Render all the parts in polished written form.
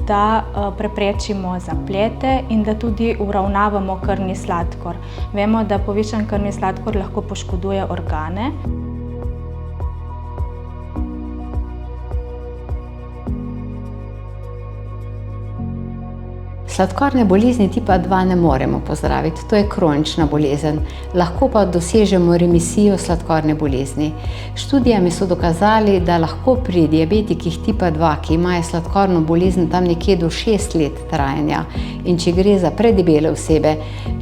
da preprečimo zaplete in da tudi uravnavamo krvni sladkor. Vemo, da povišan krvni sladkor lahko poškoduje organe. Sladkorne bolezni tipa 2 ne moremo pozdraviti, to je kronična bolezen, lahko pa dosežemo remisijo sladkorne bolezni. Študijami so dokazali, da lahko pri diabetikih tipa 2, ki imajo sladkorno bolezen tam nekje do 6 let trajanja, in če gre za predebele osebe,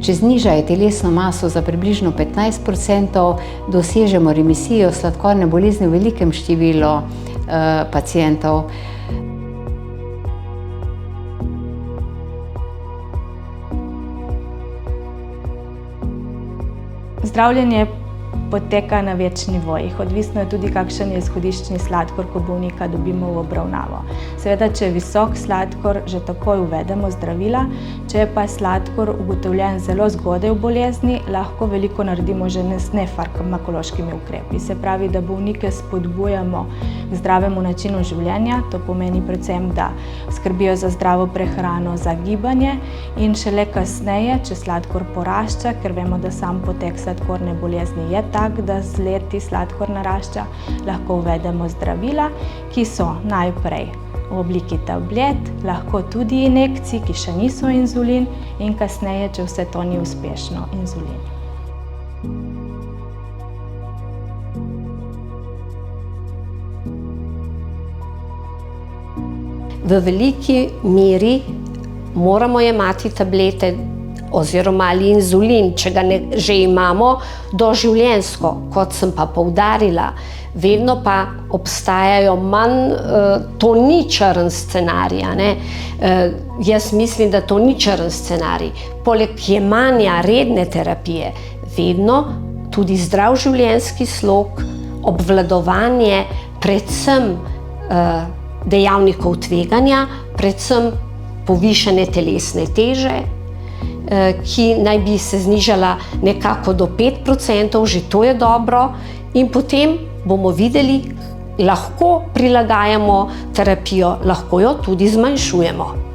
če znižajo telesno maso za približno 15%, dosežemo remisijo sladkorne bolezni v velikem številu pacientov. Zdravljenje poteka na več nivojih, odvisno je tudi, kakšen je izhodiščni sladkor, ko bolnika dobimo v obravnavo. Seveda, če je visok sladkor, že takoj uvedemo zdravila, če je pa sladkor ugotovljen zelo zgodaj v bolezni, lahko veliko naredimo že z nefarmakološkimi ukrepi. Se pravi, da bolnike spodbujamo k zdravemu načinu življenja, to pomeni predvsem, da skrbijo za zdravo prehrano, za gibanje in šele kasneje, če sladkor porašča, ker vemo, da sam potek sladkorne bolezni je tak, da z leti sladkor narašča, lahko uvedemo zdravila, ki so najprej v obliki tablet, lahko tudi injekcij, ki še niso inzulin, in kasneje, če vse to ni uspešno, inzulin. V veliki meri moramo jemati tablete oziroma ali inzulin, če ga že imamo, doživljenjsko, kot sem pa poudarila, vedno pa obstajajo manj, to ni črn scenarij, ne? Jaz mislim, da to ni črn scenarij. Poleg jemanja redne terapije, vedno tudi zdrav življenjski slog, obvladovanje predvsem dejavnikov tveganja, predvsem povišane telesne teže, ki naj bi se znižala nekako do 5%, že to je dobro, in potem bomo videli, lahko prilagajamo terapijo, lahko jo tudi zmanjšujemo.